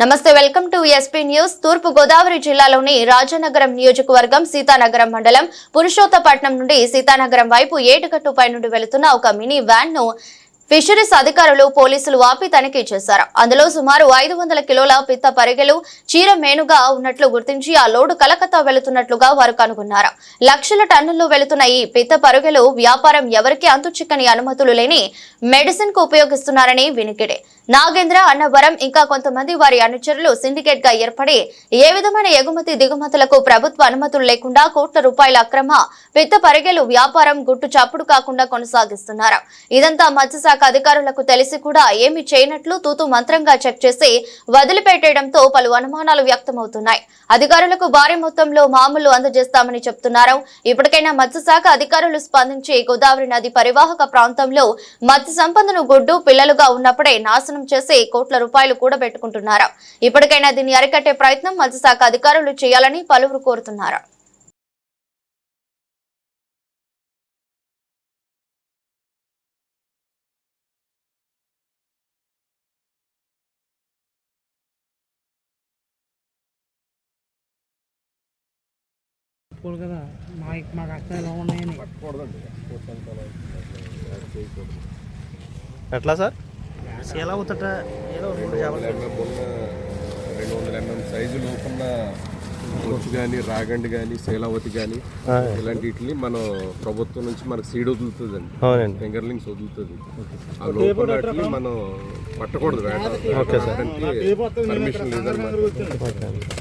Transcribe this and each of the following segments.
నమస్తే, welcome to SP news. తూర్పు గోదావరి జిల్లాలోని రాజనగరం నియోజకవర్గం సీతానగరం మండలం పురుషోత్తపట్నం నుండి సీతానగరం వైపు ఏటుగట్టుపై నుండి వెళుతున్న ఒక మినీ వ్యాన్ ను ఫిషరీస్ అధికారులు పోలీసులు ఆపి తనిఖీ చేశారు. అందులో సుమారు 500 కిలోల పిత్త పరిగెలు చీర మేనుగా ఉన్నట్లు గుర్తించి ఆ లోడు కలకత్తా వెళుతున్నట్లుగా వారు కనుగొన్నారు. లక్షల టన్నుల్లో వెళుతున్న ఈ పిత్త పరుగులు వ్యాపారం ఎవరికీ అంతుచిక్కని అనుమతులు లేని మెడిసిన్ కు ఉపయోగిస్తున్నారని వినికిడి. నాగేంద్ర, అన్నవరం ఇంకా కొంతమంది వారి అనుచరులు సిండికేట్ గా ఏర్పడి ఏ విధమైన ఎగుమతి దిగుమతులకు ప్రభుత్వ అనుమతులు లేకుండా కోట్ల రూపాయల అక్రమ పిత్త పరిగెలు వ్యాపారం గుట్టు చప్పుడు కాకుండా కొనసాగిస్తున్నారు. ఇదంతా మత్స్యశాఖ అధికారులకు తెలిసి కూడా ఏమి చేయనట్లు తూతు మంత్రంగా చెక్ చేసి వదిలిపెట్టడంతో పలు అనుమానాలు వ్యక్తమవుతున్నాయి. అధికారులకు భారీ మొత్తంలో మామూలు అందజేస్తామని చెప్తున్నారు. ఇప్పటికైనా మత్స్యశాఖ అధికారులు స్పందించి గోదావరి నది పరివాహక ప్రాంతంలో మత్స్య సంపదను గుడ్డు పిల్లలుగా ఉన్నప్పుడే నాశనం చేసి కోట్ల రూపాయలు కూడబెట్టుకుంటున్నారు. ఇప్పటికైనా దీన్ని అరికట్టే ప్రయత్నం మత్స్యశాఖ అధికారులు చేయాలని పలువురు కోరుతున్నారు. కదా మాకు అక్కడ ఎలా ఉన్నాయని ఎట్లా సార్ ఎలా అవుతాట ఏదో 200 mm సైజు లోపల బొచ్చు కానీ రాగండి కానీ శైలావతి కానీ ఇలాంటి వీటిని మనం ప్రభుత్వం నుంచి మనకు సీడ్ వదులుతుంది అండి. అవునండి, ఫింగర్లింగ్స్ వదులుతుంది. ఆ లోపల వాటిని మనం పట్టకూడదు. పర్మిషన్ లేదన్నమాట.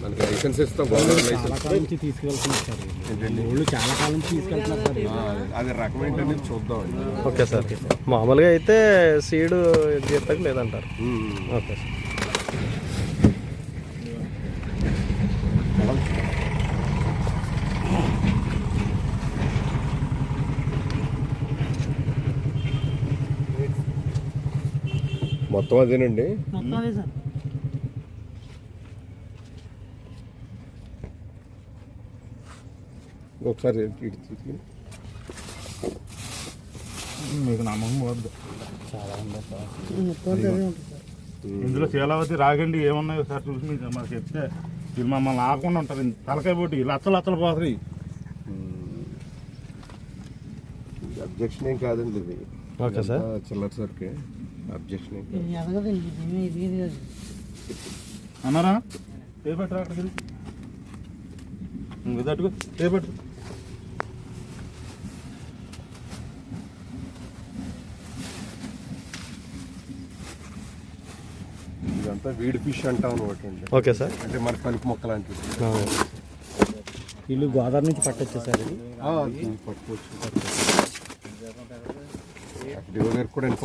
మనకి లైసెన్స్ ఇస్తాం, గవర్నమెంట్ లైసెన్స్ తీసుకెళ్తున్నారు. చాలా కాలం తీసుకెళ్తున్నారు. అది రకం ఏంటనేది చూద్దాం అండి. Okay sir. మామూలుగా అయితే సీడ్ గీతకు లేదంటారు. Okay sir. మొత్తం అదేనండి. ఒకసారి మీకు నమ్మకం పోద్దు. ఇందులో శీలావతి రాగండి ఏమన్నాయో సార్ చూసి మీకు మాకు చెప్తే వీళ్ళు మమ్మల్ని ఆకుండా ఉంటారు. తలకాయ పోటీ లచ్చలు పోతాయి. అబ్జెక్షన్ ఏం కాదండి ఇది. Okay sir. చిల్లర సరికి అబ్జెక్షన్ అన్నారా పేపట్రా అక్కడికి ఇదట్టుకు పేపట్టు. ఇదంతా వీడ్ ఫిష్ అంటాం అనమాట. Okay sir. అంటే మన కలుపు మొక్క లాంటివి. వీళ్ళు గోదావరి నుంచి పట్టొచ్చేసారు. పట్టుకోవచ్చు. కూడా